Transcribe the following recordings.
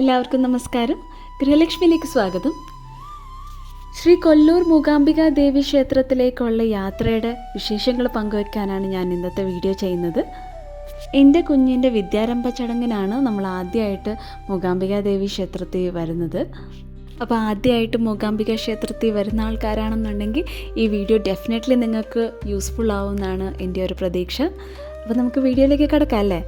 എല്ലാവർക്കും നമസ്കാരം. ഗൃഹലക്ഷ്മിയിലേക്ക് സ്വാഗതം. ശ്രീ കൊല്ലൂർ മൂകാംബിക ദേവി ക്ഷേത്രത്തിലേക്കുള്ള യാത്രയുടെ വിശേഷങ്ങൾ പങ്കുവയ്ക്കാനാണ് ഞാൻ ഇന്നത്തെ വീഡിയോ ചെയ്യുന്നത്. എൻ്റെ കുഞ്ഞിൻ്റെ വിദ്യാരംഭ ചടങ്ങിനാണ് നമ്മൾ ആദ്യമായിട്ട് മൂകാംബിക ദേവി ക്ഷേത്രത്തിൽ വരുന്നത്. അപ്പോൾ ആദ്യമായിട്ട് മൂകാംബിക ക്ഷേത്രത്തിൽ വരുന്ന ആൾക്കാരാണെന്നുണ്ടെങ്കിൽ ഈ വീഡിയോ ഡെഫിനറ്റ്ലി നിങ്ങൾക്ക് യൂസ്ഫുൾ ആവുമെന്നാണ് എൻ്റെ ഒരു പ്രതീക്ഷ. അപ്പോൾ നമുക്ക് വീഡിയോയിലേക്ക് കിടക്കാം അല്ലേ?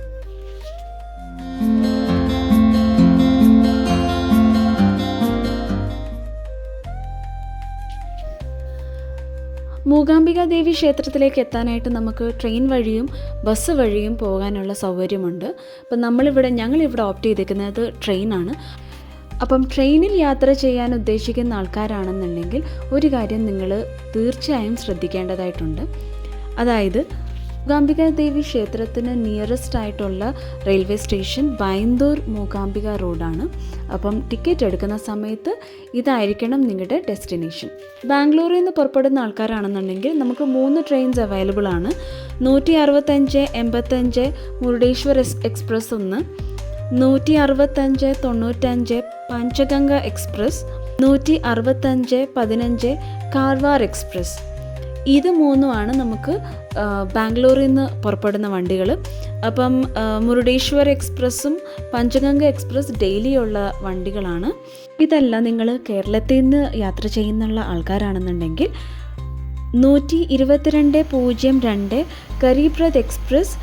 മൂകാംബിക ദേവി ക്ഷേത്രത്തിലേക്ക് എത്താനായിട്ട് നമുക്ക് ട്രെയിൻ വഴിയും ബസ് വഴിയും പോകാനുള്ള സൗകര്യമുണ്ട്. അപ്പം ഞങ്ങളിവിടെ ഓപ്റ്റ് ചെയ്തിരിക്കുന്നത് ട്രെയിനാണ്. അപ്പം ട്രെയിനിൽ യാത്ര ചെയ്യാൻ ഉദ്ദേശിക്കുന്ന ആൾക്കാരാണെന്നുണ്ടെങ്കിൽ ഒരു കാര്യം നിങ്ങൾ തീർച്ചയായും ശ്രദ്ധിക്കേണ്ടതായിട്ടുണ്ട്. അതായത് മൂകാംബിക ദേവി ക്ഷേത്രത്തിന് നിയറസ്റ്റ് ആയിട്ടുള്ള റെയിൽവേ സ്റ്റേഷൻ ബൈന്ദൂർ മൂകാംബിക റോഡാണ്. അപ്പം ടിക്കറ്റ് എടുക്കുന്ന സമയത്ത് ഇതായിരിക്കണം നിങ്ങളുടെ ഡെസ്റ്റിനേഷൻ. ബാംഗ്ലൂരിൽ നിന്ന് പുറപ്പെടുന്ന ആൾക്കാരാണെന്നുണ്ടെങ്കിൽ നമുക്ക് 3 ട്രെയിൻസ് അവൈലബിൾ ആണ്. 165, 85 മുരുടേശ്വർ എക്സ്പ്രസ് ഒന്ന്, 165, 95 പഞ്ചഗംഗ എക്സ്പ്രസ്, 165, 15 കാർവാർ എക്സ്പ്രസ്. ഇത് 3ആണ് നമുക്ക് ബാംഗ്ലൂരിൽ നിന്ന് പുറപ്പെടുന്ന വണ്ടികൾ. അപ്പം മുരുടേശ്വർ എക്സ്പ്രസ്സും പഞ്ചഗംഗ എക്സ്പ്രസ് ഡെയിലി ഉള്ള വണ്ടികളാണ്. ഇതല്ല നിങ്ങൾ കേരളത്തിൽ നിന്ന് യാത്ര ചെയ്യുന്നുള്ള ആൾക്കാരാണെന്നുണ്ടെങ്കിൽ 122.02 ഗരീബ് രഥ് എക്സ്പ്രസ്,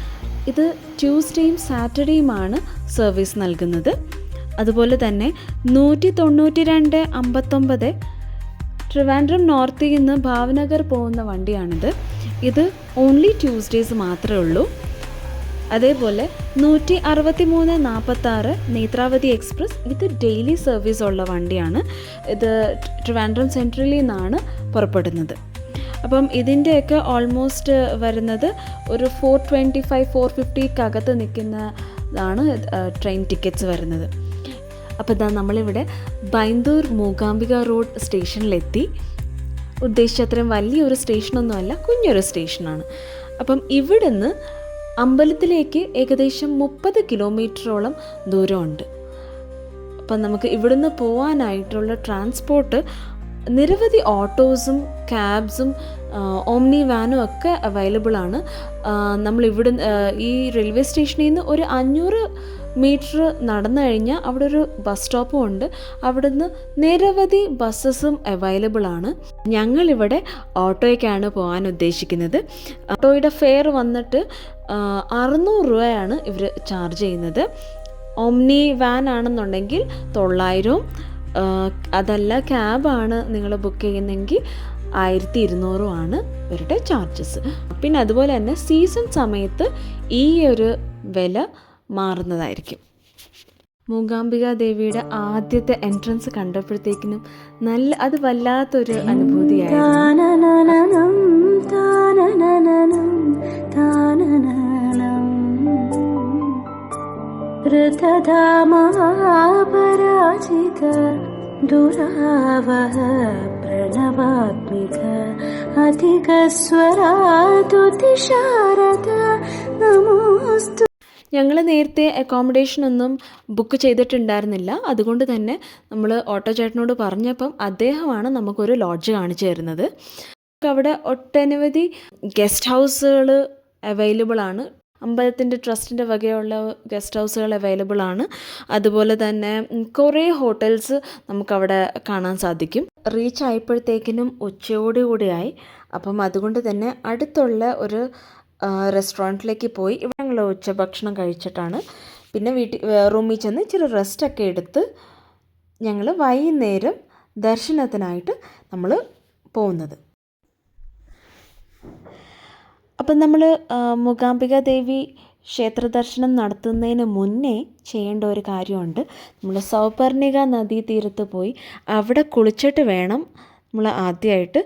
ഇത് ട്യൂസ്ഡേയും സാറ്റർഡേയുമാണ് സർവീസ് നൽകുന്നത്. അതുപോലെ തന്നെ 192.59 ട്രിവാൻഡ്രം നോർത്തിൽ നിന്ന് ഭാവനഗർ പോകുന്ന വണ്ടിയാണിത്. ഇത് ഓൺലി ട്യൂസ്ഡേയ്സ് മാത്രമേ ഉള്ളൂ. അതേപോലെ 163.46 നേത്രാവതി എക്സ്പ്രസ്, ഇത് ഡെയിലി സർവീസ് ഉള്ള വണ്ടിയാണ്. ഇത് ട്രിവാൻഡ്രം സെൻട്രലിൽ നിന്നാണ് പുറപ്പെടുന്നത്. അപ്പം ഇതിൻ്റെയൊക്കെ ഓൾമോസ്റ്റ് വരുന്നത് ഒരു 425, 450 നിൽക്കുന്നതാണ് ട്രെയിൻ ടിക്കറ്റ്സ് വരുന്നത്. അപ്പോൾ ഇതാ നമ്മളിവിടെ ബൈന്ദൂർ മൂകാംബിക റോഡ് സ്റ്റേഷനിലെത്തി. ഉദ്ദേശിച്ചത്രയും വലിയൊരു സ്റ്റേഷനൊന്നുമല്ല, കുഞ്ഞൊരു സ്റ്റേഷനാണ്. അപ്പം ഇവിടുന്ന് അമ്പലത്തിലേക്ക് ഏകദേശം 30 കിലോമീറ്ററോളം ദൂരമുണ്ട്. അപ്പം നമുക്ക് ഇവിടുന്ന് പോകാനായിട്ടുള്ള ട്രാൻസ്പോർട്ട് നിരവധി ഓട്ടോസും ക്യാബ്സും ഓംനി വാനും ഒക്കെ അവൈലബിൾ ആണ്. ഈ റെയിൽവേ സ്റ്റേഷനിൽ നിന്ന് ഒരു 500 മീറ്റർ നടന്നു കഴിഞ്ഞാൽ അവിടെ ഒരു ബസ് സ്റ്റോപ്പും ഉണ്ട്. അവിടുന്ന് നിരവധി ബസ്സസും അവൈലബിൾ ആണ്. ഞങ്ങളിവിടെ ഓട്ടോയ്ക്കാണ് പോകാൻ ഉദ്ദേശിക്കുന്നത്. ഓട്ടോയുടെ ഫെയർ വന്നിട്ട് 600 രൂപയാണ് ഇവർ ചാർജ് ചെയ്യുന്നത്. ഓംനി വാൻ ആണെന്നുണ്ടെങ്കിൽ 900, അതല്ല ക്യാബാണ് നിങ്ങൾ ബുക്ക് ചെയ്യുന്നതെങ്കിൽ 1200 ആണ് ഇവരുടെ ചാർജസ്. പിന്നെ അതുപോലെ തന്നെ സീസൺ സമയത്ത് ഈ ഒരു വില മാറുന്നതായിരിക്കും. മൂകാംബിക ദേവിയുടെ ആദ്യത്തെ എൻട്രൻസ് കണ്ടപ്പോഴത്തേക്കിനും അത് വല്ലാത്തൊരു അനുഭൂതിയായിരുന്നു. ദുരാവഹ പ്രണവാത്മിക അധികസ്വരാതുതിശാരദ നമോസ്തു. ഞങ്ങൾ നേരത്തെ അക്കോമഡേഷൻ ഒന്നും ബുക്ക് ചെയ്തിട്ടുണ്ടായിരുന്നില്ല. അതുകൊണ്ട് തന്നെ നമ്മൾ ഓട്ടോ ചേട്ടനോട് പറഞ്ഞപ്പം അദ്ദേഹമാണ് നമുക്കൊരു ലോഡ്ജ് കാണിച്ചു തരുന്നത്. അവിടെ ഒട്ടനവധി ഗസ്റ്റ് ഹൗസുകൾ അവൈലബിൾ ആണ്. അമ്പലത്തിൻ്റെ ട്രസ്റ്റിൻ്റെ വകയുള്ള ഗസ്റ്റ് ഹൗസുകൾ അവൈലബിൾ ആണ്. അതുപോലെ തന്നെ കുറേ ഹോട്ടൽസ് നമുക്കവിടെ കാണാൻ സാധിക്കും. റീച്ച് ആയപ്പോഴത്തേക്കിനും ഉച്ചയോടുകൂടിയായി. അപ്പം അതുകൊണ്ട് തന്നെ അടുത്തുള്ള ഒരു റെസ്റ്റോറൻറ്റിലേക്ക് പോയി ഇവിടെ ഞങ്ങൾ ഉച്ചഭക്ഷണം കഴിച്ചിട്ടാണ് പിന്നെ റൂമിൽ ചെന്ന് ഇച്ചിരി റെസ്റ്റൊക്കെ എടുത്ത് ഞങ്ങൾ വൈകുന്നേരം ദർശനത്തിനായിട്ട് നമ്മൾ പോകുന്നത്. അപ്പം നമ്മൾ മൂകാംബിക ദേവി ക്ഷേത്ര ദർശനം നടത്തുന്നതിന് മുന്നേ ചെയ്യേണ്ട ഒരു കാര്യമുണ്ട്. നമ്മൾ സൗപർണിക നദീതീരത്ത് പോയി അവിടെ കുളിച്ചിട്ട് വേണം നമ്മൾ ആദ്യമായിട്ട്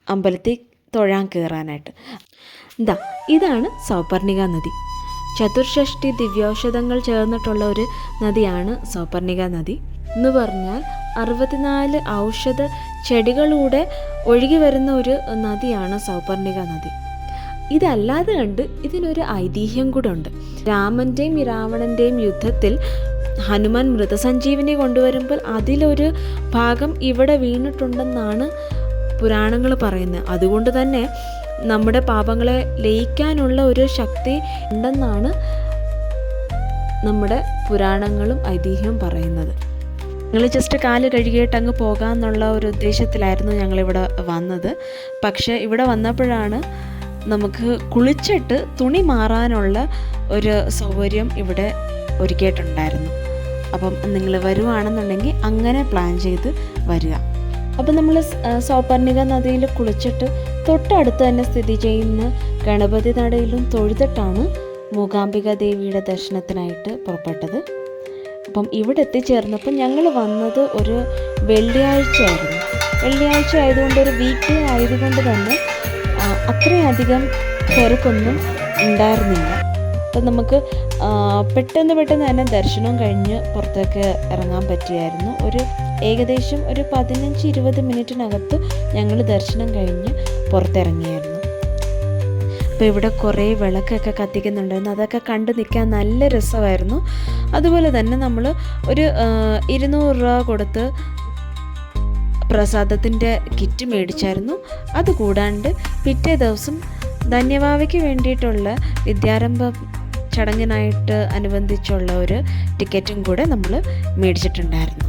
അമ്പലത്തിൽ തൊഴാൻ കയറാനായിട്ട്. ഇതാണ് സൗപർണിക നദി. ചതുർഷഷ്ടി ദിവ്യൗഷധങ്ങൾ ചേർന്നിട്ടുള്ള ഒരു നദിയാണ് സൗപർണിക നദി. എന്ന് പറഞ്ഞാൽ 64 ഔഷധ ചെടികളിലൂടെ ഒഴുകി വരുന്ന ഒരു നദിയാണ് സൗപർണിക നദി. ഇതല്ലാതെ കണ്ട് ഇതിനൊരു ഐതിഹ്യം കൂടെ ഉണ്ട്. രാമൻ്റെയും രാവണൻ്റെയും യുദ്ധത്തിൽ ഹനുമാൻ മൃതസഞ്ജീവിനി കൊണ്ടുവരുമ്പോൾ അതിലൊരു ഭാഗം ഇവിടെ വീണിട്ടുണ്ടെന്നാണ് പുരാണങ്ങൾ പറയുന്നത്. അതുകൊണ്ട് തന്നെ നമ്മുടെ പാപങ്ങളെ ലയിക്കാനുള്ള ഒരു ശക്തി ഉണ്ടെന്നാണ് നമ്മുടെ പുരാണങ്ങളും ഐതിഹ്യവും പറയുന്നത്. ഞങ്ങൾ ജസ്റ്റ് കാല് കഴുകിയിട്ട് അങ്ങ് പോകാമെന്നുള്ള ഒരു ഉദ്ദേശത്തിലായിരുന്നു ഞങ്ങളിവിടെ വന്നത്. പക്ഷേ ഇവിടെ വന്നപ്പോഴാണ് നമുക്ക് കുളിച്ചിട്ട് തുണി മാറാനുള്ള ഒരു സൗകര്യം ഇവിടെ ഒരുക്കിയിട്ടുണ്ടായിരുന്നു. അപ്പം നിങ്ങൾ വരുവാണെന്നുണ്ടെങ്കിൽ അങ്ങനെ പ്ലാൻ ചെയ്ത് വരിക. അപ്പം നമ്മൾ സൗപർണിക നദിയിൽ കുളിച്ചിട്ട് തൊട്ടടുത്ത് തന്നെ സ്ഥിതി ചെയ്യുന്ന ഗണപതി നടയിലും തൊഴുതിട്ടാണ് മൂകാംബിക ദേവിയുടെ ദർശനത്തിനായിട്ട് പുറപ്പെട്ടത്. അപ്പം ഇവിടെ എത്തിച്ചേർന്നപ്പോൾ ഞങ്ങൾ വന്നത് ഒരു വെള്ളിയാഴ്ച ആയതുകൊണ്ട് ഒരു വീക്ക് ഡേ ആയതുകൊണ്ട് തന്നെ അത്രയധികം തിരക്കൊന്നും ഉണ്ടായിരുന്നില്ല. അപ്പം നമുക്ക് പെട്ടെന്ന് തന്നെ ദർശനം കഴിഞ്ഞ് പുറത്തേക്ക് ഇറങ്ങാൻ പറ്റിയായിരുന്നു. ഏകദേശം ഒരു 15-20 മിനിറ്റിനകത്ത് ഞങ്ങൾ ദർശനം കഴിഞ്ഞ് പുറത്തിറങ്ങിയായിരുന്നു. അപ്പോൾ ഇവിടെ കുറേ വിളക്കൊക്കെ കത്തിക്കുന്നുണ്ടായിരുന്നു. അതൊക്കെ കണ്ടു നിൽക്കാൻ നല്ല രസമായിരുന്നു. അതുപോലെ തന്നെ നമ്മൾ ഒരു 200 രൂപ കൊടുത്ത് പ്രസാദത്തിൻ്റെ കിറ്റ് മേടിച്ചായിരുന്നു. അതുകൂടാണ്ട് പിറ്റേ ദിവസം ധന്യവാവയ്ക്ക് വേണ്ടിയിട്ടുള്ള വിദ്യാരംഭ ചടങ്ങിനായിട്ട് അനുബന്ധിച്ചുള്ള ഒരു ടിക്കറ്റും കൂടെ നമ്മൾ മേടിച്ചിട്ടുണ്ടായിരുന്നു.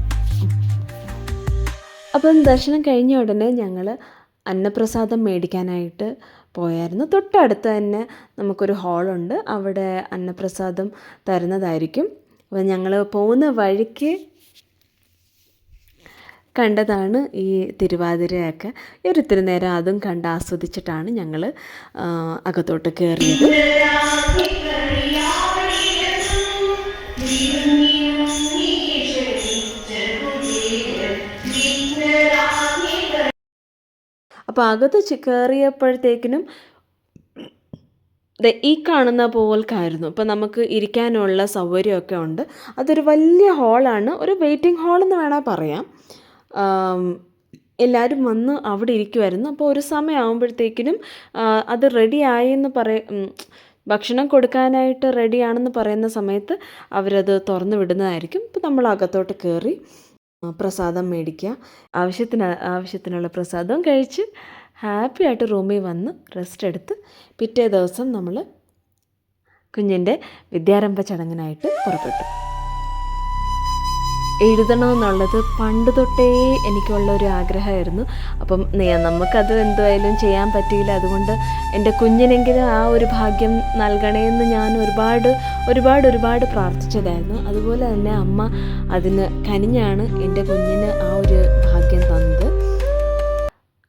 അപ്പം ദർശനം കഴിഞ്ഞ ഉടനെ ഞങ്ങൾ അന്നപ്രസാദം മേടിക്കാനായിട്ട് പോയായിരുന്നു. തൊട്ടടുത്ത് തന്നെ നമുക്കൊരു ഹാളുണ്ട്, അവിടെ അന്നപ്രസാദം തരുന്നതായിരിക്കും. അപ്പോൾ ഞങ്ങൾ പോകുന്ന വഴിക്ക് കണ്ടതാണ് ഈ തിരുവാതിരയൊക്കെ. ഒരിത്തിരി നേരം അതും കണ്ട് ആസ്വദിച്ചിട്ടാണ് ഞങ്ങൾ അകത്തോട്ട് കയറിയത്. അപ്പോൾ അകത്ത് കയറിയപ്പോഴത്തേക്കിനും ഈ കാണുന്ന പോൽക്കായിരുന്നു. ഇപ്പോൾ നമുക്ക് ഇരിക്കാനുള്ള സൗകര്യമൊക്കെ ഉണ്ട്. അതൊരു വലിയ ഹാളാണ്, ഒരു വെയിറ്റിംഗ് ഹാളെന്ന് വേണമെങ്കിൽ പറയാം. എല്ലാവരും വന്ന് അവിടെ ഇരിക്കുമായിരുന്നു. അപ്പോൾ ഒരു സമയമാകുമ്പോഴത്തേക്കിനും അത് റെഡിയായെന്ന് ഭക്ഷണം കൊടുക്കാനായിട്ട് റെഡിയാണെന്ന് പറയുന്ന സമയത്ത് അവരത് തുറന്നു വിടുന്നതായിരിക്കും. ഇപ്പോൾ നമ്മൾ അകത്തോട്ട് കയറി പ്രസാദം മേടിക്കുക, ആവശ്യത്തിനുള്ള പ്രസാദം കഴിച്ച് ഹാപ്പി ആയിട്ട് റൂമിൽ വന്ന് റെസ്റ്റ് എടുത്ത് പിറ്റേ ദിവസം നമ്മൾ കുഞ്ഞിൻ്റെ വിദ്യാരംഭ ചടങ്ങിനായിട്ട് പുറപ്പെട്ടു. എഴുതണമെന്നുള്ളത് പണ്ട് തൊട്ടേ എനിക്കുള്ളൊരു ആഗ്രഹമായിരുന്നു. അപ്പം നമുക്കത് എന്തായാലും ചെയ്യാൻ പറ്റിയില്ല. അതുകൊണ്ട് എൻ്റെ കുഞ്ഞിനെങ്കിലും ആ ഒരു ഭാഗ്യം നൽകണേന്ന് ഞാൻ ഒരുപാട് പ്രാർത്ഥിച്ചതായിരുന്നു. അതുപോലെ തന്നെ അമ്മ അതിന് കനിഞ്ഞാണ് എൻ്റെ കുഞ്ഞിന് ആ ഒരു ഭാഗ്യം തന്നത്.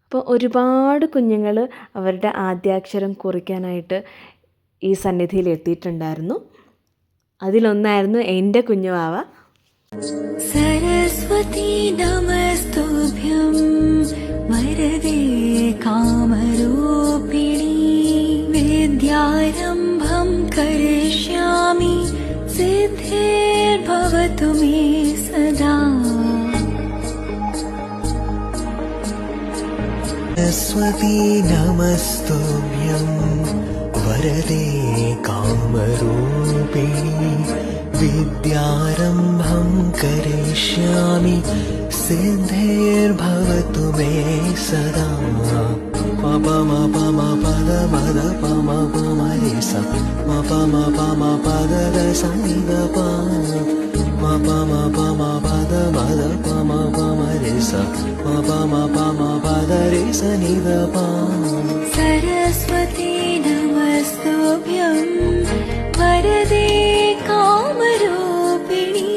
അപ്പോൾ ഒരുപാട് കുഞ്ഞുങ്ങൾ അവരുടെ ആദ്യാക്ഷരം കുറിക്കാനായിട്ട് ഈ സന്നിധിയിൽ എത്തിയിട്ടുണ്ടായിരുന്നു. അതിലൊന്നായിരുന്നു എൻ്റെ കുഞ്ഞുവാവ. सरस्वती नमस्तुभ्यं वरदे कामरूपिणी विद्यारम्भं करिष्यामि सिद्धिर्भवतु मे सदा। सरस्वती नमस्तुभ्यं वरदे कामरूपिणी विद्यारम्भं करिष्यामि सिद्धिर्भवतु मे सदा। म प म प म प द म द प म प म रे स म प म प म प द द स नि द प म प म प म प द म द प म प म रे स म प म प म प द रे स नि द प। सरस्वती नमस्तुभ्यं वरदे कामरूपिणी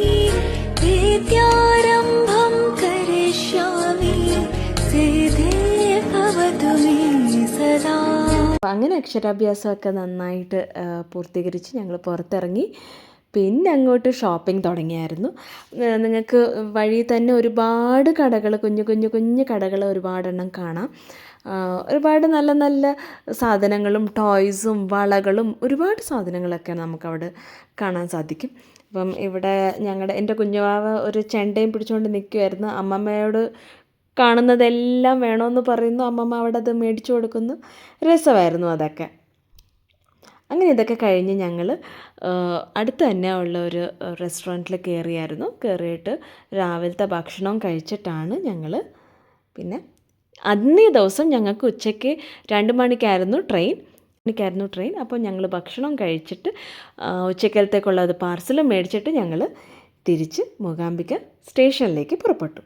विद्यारम्भं करिष्यामि सिद्धिर्भवतु मे सदा। അങ്ങനെ അക്ഷരാഭ്യാസമൊക്കെ നന്നായിട്ട് പൂർത്തീകരിച്ച് ഞങ്ങൾ പുറത്തിറങ്ങി. പിന്നെ അങ്ങോട്ട് ഷോപ്പിംഗ് തുടങ്ങിയായിരുന്നു. നിങ്ങൾക്ക് വഴി തന്നെ ഒരുപാട് കടകൾ, കുഞ്ഞു കടകൾ ഒരുപാടെണ്ണം കാണാം. ഒരുപാട് നല്ല നല്ല സാധനങ്ങളും ടോയ്സും വളകളും ഒരുപാട് സാധനങ്ങളൊക്കെ നമുക്കവിടെ കാണാൻ സാധിക്കും. അപ്പം ഇവിടെ എൻ്റെ കുഞ്ഞുവാവ ഒരു ചെണ്ടയും പിടിച്ചുകൊണ്ട് നിൽക്കുമായിരുന്നു. അമ്മമ്മയോട് കാണുന്നതെല്ലാം വേണമെന്ന് പറയുന്നു. അമ്മമ്മ അവിടെ അത് മേടിച്ചു കൊടുക്കുന്നു. രസമായിരുന്നു അതൊക്കെ. അങ്ങനെ ഇതൊക്കെ കഴിഞ്ഞ് ഞങ്ങൾ അടുത്ത് തന്നെ ഉള്ള ഒരു റെസ്റ്റോറൻറ്റിൽ കയറിയിട്ട് രാവിലത്തെ ഭക്ഷണം കഴിച്ചിട്ടാണ് ഞങ്ങൾ പിന്നെ അന്നേ ദിവസം ഞങ്ങൾക്ക് ഉച്ചയ്ക്ക് 2 മണിക്കായിരുന്നു ട്രെയിൻ. അപ്പോൾ ഞങ്ങൾ ഭക്ഷണം കഴിച്ചിട്ട് ഉച്ചക്കലത്തേക്കുള്ളത് പാർസലും മേടിച്ചിട്ട് ഞങ്ങൾ തിരിച്ച് മൂകാംബിക സ്റ്റേഷനിലേക്ക് പുറപ്പെട്ടു.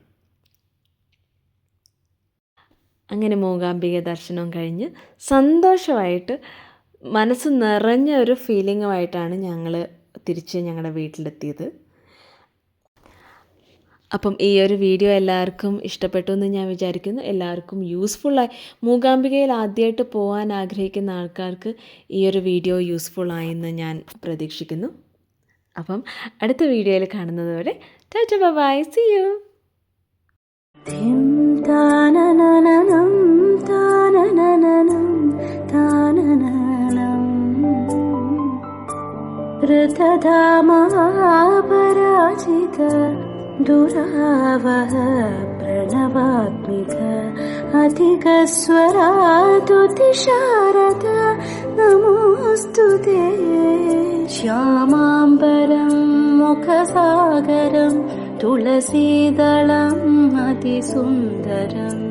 അങ്ങനെ മൂകാംബിക ദർശനം കഴിഞ്ഞ് സന്തോഷമായിട്ട് മനസ്സ് നിറഞ്ഞ ഒരു ഫീലിങ്ങുമായിട്ടാണ് ഞങ്ങൾ തിരിച്ച് ഞങ്ങളുടെ വീട്ടിലെത്തിയത്. അപ്പം ഈ ഒരു വീഡിയോ എല്ലാവർക്കും ഇഷ്ടപ്പെട്ടു എന്ന് ഞാൻ വിചാരിക്കുന്നു. എല്ലാവർക്കും യൂസ്ഫുള്ളായി, മൂകാംബികയിൽ ആദ്യമായിട്ട് പോകാൻ ആഗ്രഹിക്കുന്ന ആൾക്കാർക്ക് ഈ ഒരു വീഡിയോ യൂസ്ഫുള്ളായെന്ന് ഞാൻ പ്രതീക്ഷിക്കുന്നു. അപ്പം അടുത്ത വീഡിയോയിൽ കാണുന്നത് വരെ ടാറ്റ ബൈ, സീ യു. ऋतधामापराजित दुरावह प्रणवात्मिक अधिकस्वरातुतिशारद नमोऽस्तु ते. श्यामाम्बरं मुखसागरं तुलसीदलम् अतिसुन्दरम्